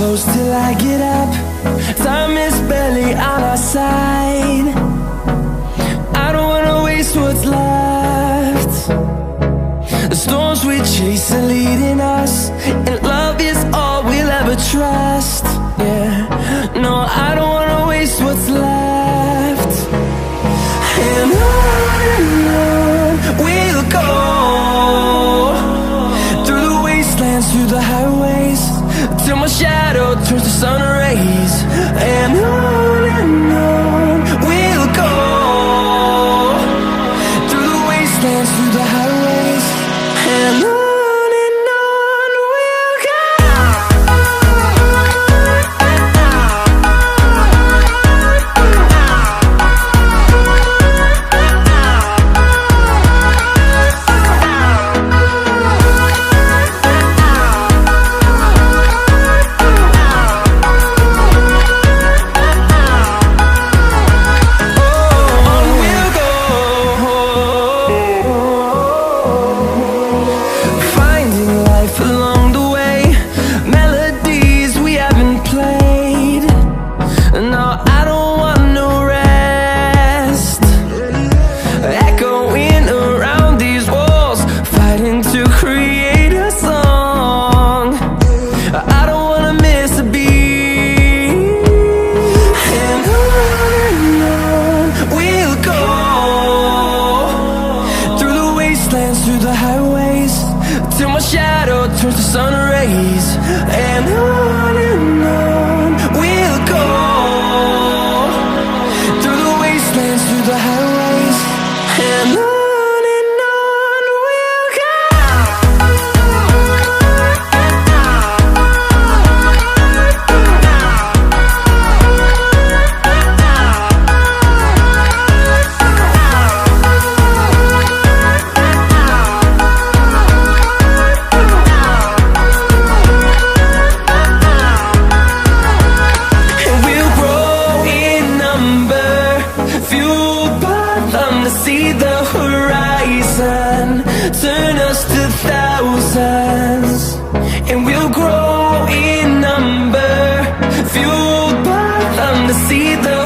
close till I get up. Time is barely on our side. I don't wanna waste what's left. The storms we chase are leading us, and love is all we'll ever trust. Yeah, no, I don't wanna waste what's left. And on we'll go, through the wastelands, through the highways, till my shadow turns to sun rays. And on we'll go, through the wastelands, through the highways, and on we'll go. Through the highways, till my shadow turns to sun rays. And on we'll go, through the wastelands, through the highways, and on we'll go. See the horizon, turn us to thousands, and we'll grow in number, fueled by them to see the